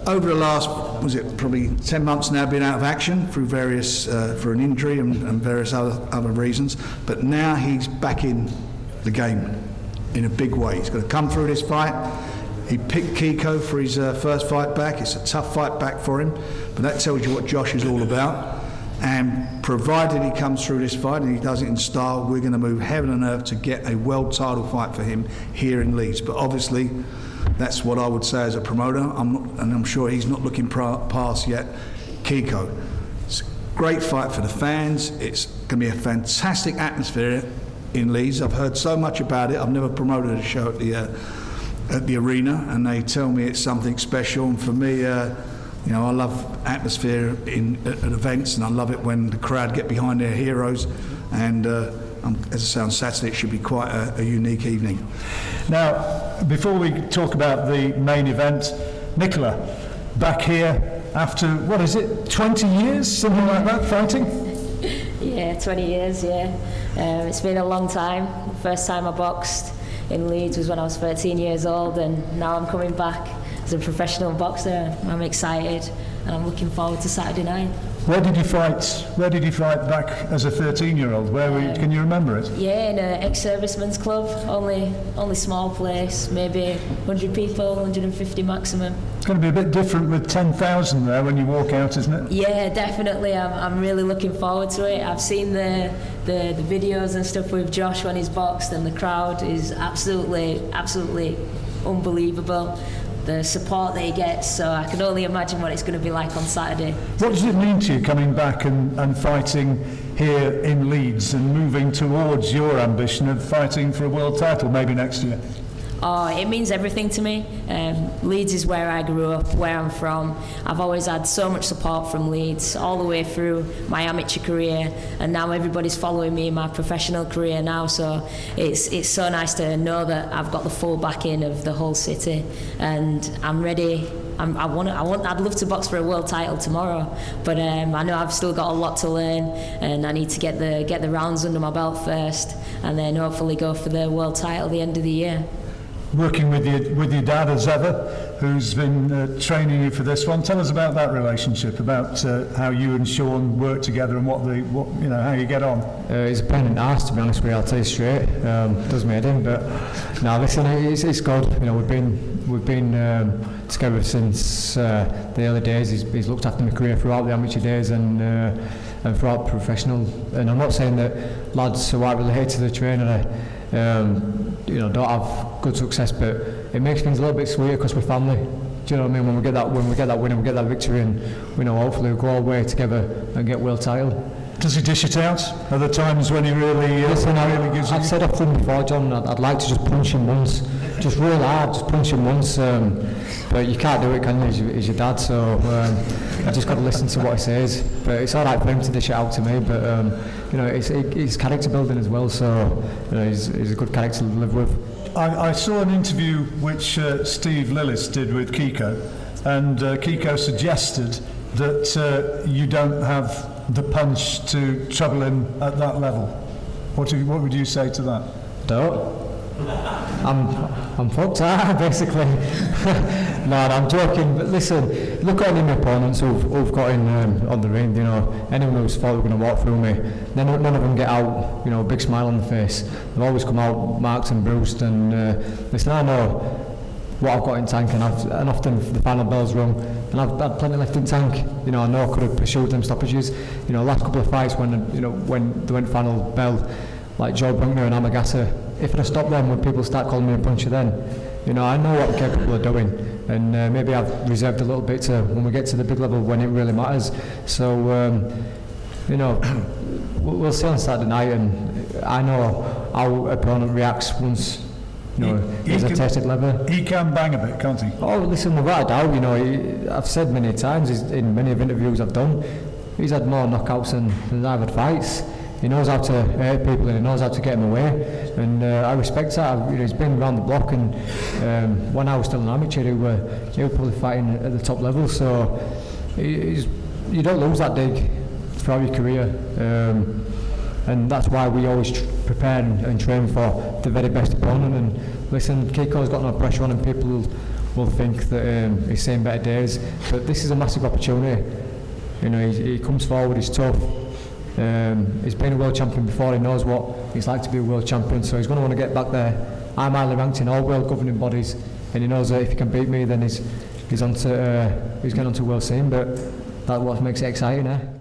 over the last, probably 10 months now, been out of action through various, for an injury and various other reasons. But now he's back in the game in a big way. He's going to come through this fight. He picked Kiko for his first fight back. It's a tough fight back for him, but that tells you what Josh is all about. And provided he comes through this fight and he does it in style, we're going to move heaven and earth to get a world title fight for him here in Leeds. But obviously, that's what I would say as a promoter. I'm sure he's not looking past yet Kiko. It's a great fight for the fans. It's going to be a fantastic atmosphere in Leeds. I've heard so much about it. I've never promoted a show at the arena, and they tell me it's something special. And for me, I love atmosphere at events, and I love it when the crowd get behind their heroes. And as I say, on Saturday, it should be quite a unique evening. Now, before we talk about the main event, Nicola, back here after, 20 years, something like that, fighting? Yeah, 20 years, yeah. It's been a long time. The first time I boxed in Leeds was when I was 13 years old, and now I'm coming back as a professional boxer. I'm excited, and I'm looking forward to Saturday night. Where did you fight back as a 13-year-old? Where were you, can you remember it? Yeah, in an ex-servicemen's club, only small place, maybe 100 people, 150 maximum. It's going to be a bit different with 10,000 there when you walk out, isn't it? Yeah, definitely. I'm really looking forward to it. I've seen the videos and stuff with Josh when he's boxed, and the crowd is absolutely unbelievable. The support that he gets, so I can only imagine what it's going to be like on Saturday. What does it mean to you coming back and fighting here in Leeds and moving towards your ambition of fighting for a world title maybe next year? Oh, it means everything to me. Leeds is where I grew up, where I'm from. I've always had so much support from Leeds all the way through my amateur career, and now everybody's following me in my professional career now, so it's so nice to know that I've got the full backing of the whole city, and I'm ready. I'd love to box for a world title tomorrow, but I know I've still got a lot to learn, and I need to get the rounds under my belt first, and then hopefully go for the world title at the end of the year. Working with your dad as ever, who's been training you for this one. Tell us about that relationship, about how you and Sean work together and how you get on. He's a pain in the arse, to be honest with you. I'll tell you straight. Does me head in, but no, listen, it's good. We've been together since the early days. He's looked after my career throughout the amateur days and throughout professional. And I'm not saying that lads who aren't related to the trainer don't have good success, but it makes things a little bit sweeter because we're family. Do you know what I mean? When we get that win and we get that victory, and hopefully we'll go all the way together and get world title. Does he dish it out? Are there times when he really gives I've said often before, John, I'd like to just punch him once, just real hard, just punch him once, but you can't do it, can you? He's your dad, so I just got to listen to what he says. But it's all right for him to dish it out to me, but it's character building as well, so he's a good character to live with. I saw an interview which Steve Lillis did with Kiko, and Kiko suggested that you don't have the punch to trouble him at that level. What would you say to that? Don't. I'm fucked out, basically. No, I'm joking. But listen, look at any of my opponents who've got in on the ring. Anyone who's thought they were going to walk through me, none of them get out. A big smile on the face. They've always come out marked and bruised. And listen, I know what I've got in tank, and often the final bell's rung, and I've had plenty left in tank. I know I could have pursued them stoppages. Last couple of fights when they went final bell, like Joe Brunkner and Amagata. If I'd have stopped them when people start calling me a puncher, then I know what I'm capable of doing, and maybe I've reserved a little bit to when we get to the big level when it really matters. So we'll see on Saturday night, and I know how opponent reacts once. He's a tested lever. He can bang a bit, can't he? Oh, listen, without a doubt. I've said many times in many of interviews I've done, he's had more knockouts than I've had fights. He knows how to hurt people, and he knows how to get them away, and I respect that. He's been around the block, and when I was still an amateur, he were probably fighting at the top level. So you don't lose that dig throughout your career, and that's why we always prepare and train for the very best opponent. And listen, Kiko's got no pressure on him. People will think that he's seen better days. But this is a massive opportunity. You know, he comes forward, he's tough. He's been a world champion before, he knows what it's like to be a world champion, so he's going to want to get back there. I'm highly ranked in all world governing bodies, and he knows that if he can beat me, then he's getting onto world scene. But that's what makes it exciting, eh?